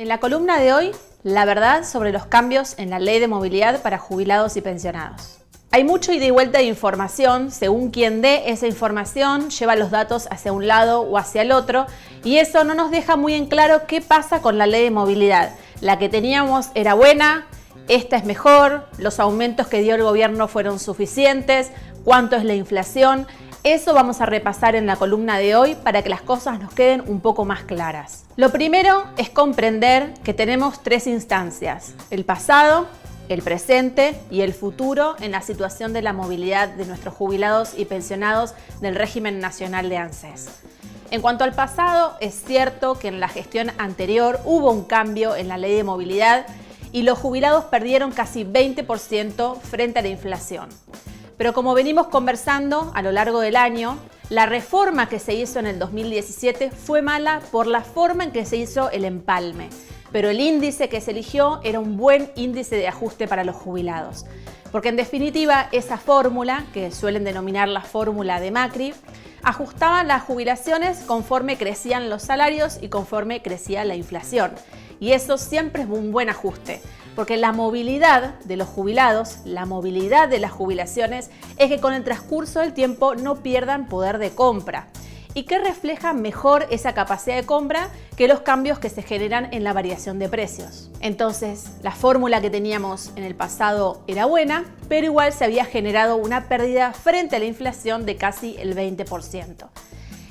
En la columna de hoy, la verdad sobre los cambios en la ley de movilidad para jubilados y pensionados. Hay mucho ida y vuelta de información, según quien dé esa información, lleva los datos hacia un lado o hacia el otro, y eso no nos deja muy en claro qué pasa con la ley de movilidad. La que teníamos era buena, esta es mejor, los aumentos que dio el gobierno fueron suficientes, cuánto es la inflación. Eso vamos a repasar en la columna de hoy para que las cosas nos queden un poco más claras. Lo primero es comprender que tenemos tres instancias: el pasado, el presente y el futuro en la situación de la movilidad de nuestros jubilados y pensionados del régimen nacional de ANSES. En cuanto al pasado, es cierto que en la gestión anterior hubo un cambio en la ley de movilidad y los jubilados perdieron casi 20% frente a la inflación. Pero como venimos conversando a lo largo del año, la reforma que se hizo en el 2017 fue mala por la forma en que se hizo el empalme. Pero el índice que se eligió era un buen índice de ajuste para los jubilados. Porque en definitiva esa fórmula, que suelen denominar la fórmula de Macri, ajustaba las jubilaciones conforme crecían los salarios y conforme crecía la inflación. Y eso siempre es un buen ajuste, porque la movilidad de los jubilados, la movilidad de las jubilaciones, es que con el transcurso del tiempo no pierdan poder de compra. ¿Y qué refleja mejor esa capacidad de compra que los cambios que se generan en la variación de precios? Entonces, la fórmula que teníamos en el pasado era buena, pero igual se había generado una pérdida frente a la inflación de casi el 20%.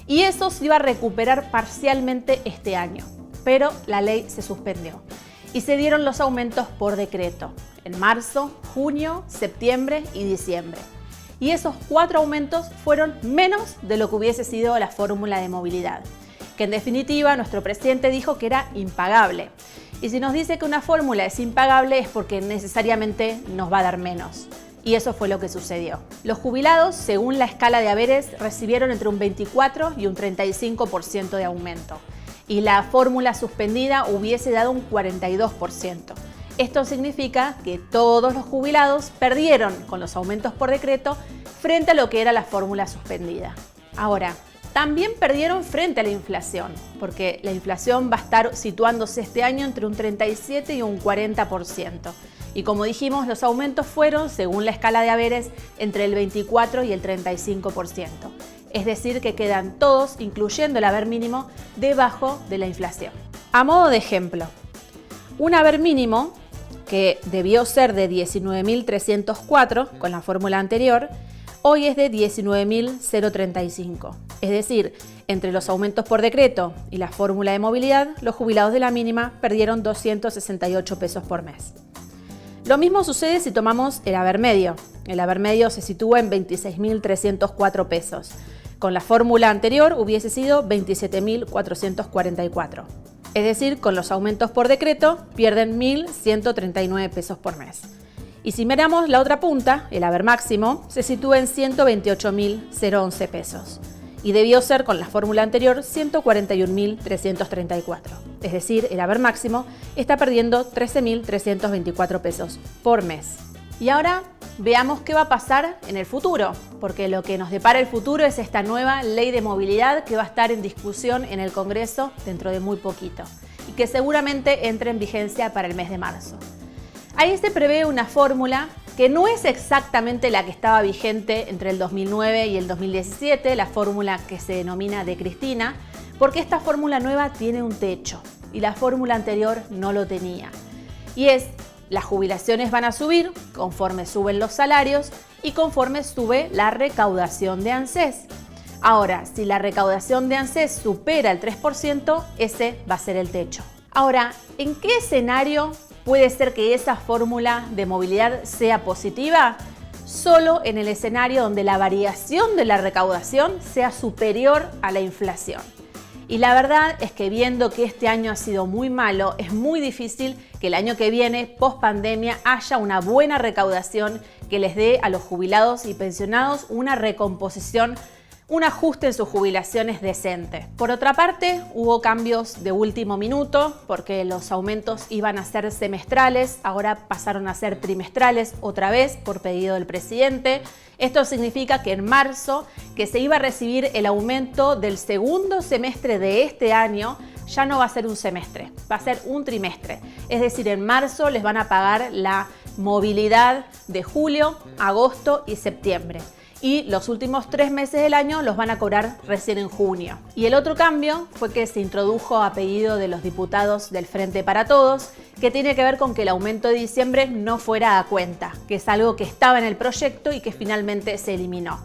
Y eso se iba a recuperar parcialmente este año, pero la ley se suspendió y se dieron los aumentos por decreto en marzo, junio, septiembre y diciembre. Y esos 4 aumentos fueron menos de lo que hubiese sido la fórmula de movilidad, que en definitiva nuestro presidente dijo que era impagable. Y si nos dice que una fórmula es impagable es porque necesariamente nos va a dar menos. Y eso fue lo que sucedió. Los jubilados, según la escala de haberes, recibieron entre un 24 y un 35% de aumento. Y la fórmula suspendida hubiese dado un 42%. Esto significa que todos los jubilados perdieron con los aumentos por decreto frente a lo que era la fórmula suspendida. Ahora, también perdieron frente a la inflación, porque la inflación va a estar situándose este año entre un 37 y un 40%. Y como dijimos, los aumentos fueron, según la escala de haberes, entre el 24 y el 35%. Es decir, que quedan todos, incluyendo el haber mínimo, debajo de la inflación. A modo de ejemplo, un haber mínimo que debió ser de 19.304 con la fórmula anterior, hoy es de 19.035. Es decir, entre los aumentos por decreto y la fórmula de movilidad, los jubilados de la mínima perdieron 268 pesos por mes. Lo mismo sucede si tomamos el haber medio. El haber medio se sitúa en 26.304 pesos. Con la fórmula anterior hubiese sido 27.444. Es decir, con los aumentos por decreto pierden 1.139 pesos por mes. Y si miramos la otra punta, el haber máximo, se sitúa en 128.011 pesos. Y debió ser con la fórmula anterior 141.334. Es decir, el haber máximo está perdiendo 13.324 pesos por mes. Y ahora veamos qué va a pasar en el futuro, porque lo que nos depara el futuro es esta nueva ley de movilidad que va a estar en discusión en el Congreso dentro de muy poquito y que seguramente entre en vigencia para el mes de marzo. Ahí se prevé una fórmula que no es exactamente la que estaba vigente entre el 2009 y el 2017, la fórmula que se denomina de Cristina, porque esta fórmula nueva tiene un techo y la fórmula anterior no lo tenía. Y es: las jubilaciones van a subir conforme suben los salarios y conforme sube la recaudación de ANSES. Ahora, si la recaudación de ANSES supera el 3%, ese va a ser el techo. Ahora, ¿en qué escenario puede ser que esa fórmula de movilidad sea positiva? Solo en el escenario donde la variación de la recaudación sea superior a la inflación. Y la verdad es que viendo que este año ha sido muy malo, es muy difícil que el año que viene, post pandemia, haya una buena recaudación que les dé a los jubilados y pensionados una recomposición, un ajuste en sus jubilaciones decente. Por otra parte, hubo cambios de último minuto porque los aumentos iban a ser semestrales, ahora pasaron a ser trimestrales otra vez por pedido del presidente. Esto significa que en marzo, que se iba a recibir el aumento del segundo semestre de este año, ya no va a ser un semestre, va a ser un trimestre. Es decir, en marzo les van a pagar la movilidad de julio, agosto y septiembre. Y los últimos 3 meses del año los van a cobrar recién en junio. Y el otro cambio fue que se introdujo a pedido de los diputados del Frente para Todos, que tiene que ver con que el aumento de diciembre no fuera a cuenta, que es algo que estaba en el proyecto y que finalmente se eliminó.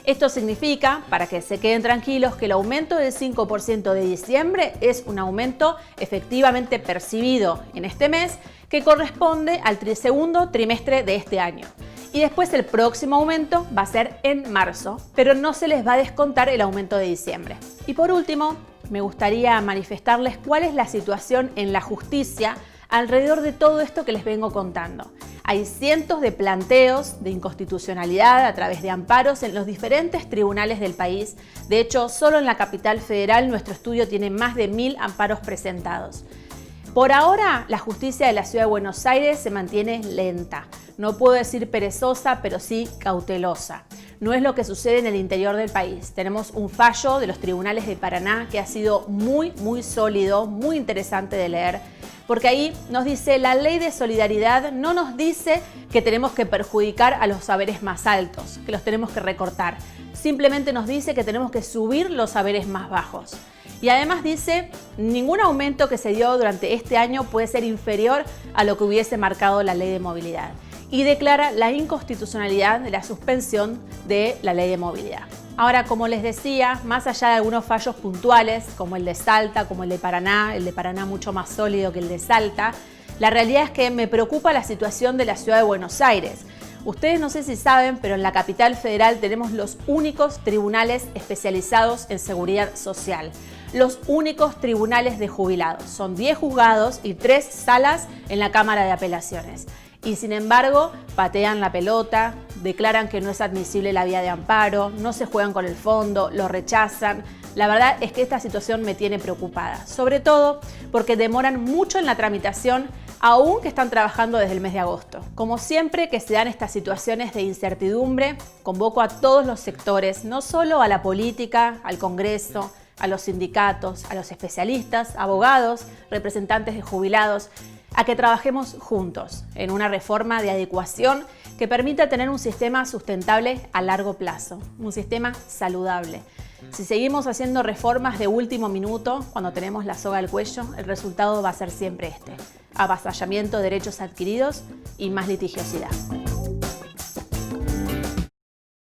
Esto significa, para que se queden tranquilos, que el aumento del 5% de diciembre es un aumento efectivamente percibido en este mes que corresponde al segundo trimestre de este año. Y después el próximo aumento va a ser en marzo, pero no se les va a descontar el aumento de diciembre. Y por último, me gustaría manifestarles cuál es la situación en la justicia alrededor de todo esto que les vengo contando. Hay cientos de planteos de inconstitucionalidad a través de amparos en los diferentes tribunales del país. De hecho, solo en la capital federal nuestro estudio tiene más de 1000 amparos presentados. Por ahora, la justicia de la Ciudad de Buenos Aires se mantiene lenta. No puedo decir perezosa, pero sí cautelosa. No es lo que sucede en el interior del país. Tenemos un fallo de los tribunales de Paraná que ha sido muy sólido, muy interesante de leer, porque ahí nos dice la ley de solidaridad no nos dice que tenemos que perjudicar a los saberes más altos, que los tenemos que recortar. Simplemente nos dice que tenemos que subir los saberes más bajos. Y además dice, ningún aumento que se dio durante este año puede ser inferior a lo que hubiese marcado la ley de movilidad. Y declara la inconstitucionalidad de la suspensión de la ley de movilidad. Ahora, como les decía, más allá de algunos fallos puntuales, como el de Salta, como el de Paraná mucho más sólido que el de Salta, la realidad es que me preocupa la situación de la Ciudad de Buenos Aires. Ustedes no sé si saben, pero en la capital federal tenemos los únicos tribunales especializados en seguridad social. Los únicos tribunales de jubilados. Son 10 juzgados y 3 salas en la Cámara de Apelaciones. Y sin embargo, patean la pelota, declaran que no es admisible la vía de amparo, no se juegan con el fondo, lo rechazan. La verdad es que esta situación me tiene preocupada, sobre todo porque demoran mucho en la tramitación, aún que están trabajando desde el mes de agosto. Como siempre que se dan estas situaciones de incertidumbre, convoco a todos los sectores, no solo a la política, al Congreso, a los sindicatos, a los especialistas, abogados, representantes de jubilados, a que trabajemos juntos en una reforma de adecuación que permita tener un sistema sustentable a largo plazo, un sistema saludable. Si seguimos haciendo reformas de último minuto, cuando tenemos la soga al cuello, el resultado va a ser siempre este: avasallamiento de derechos adquiridos y más litigiosidad.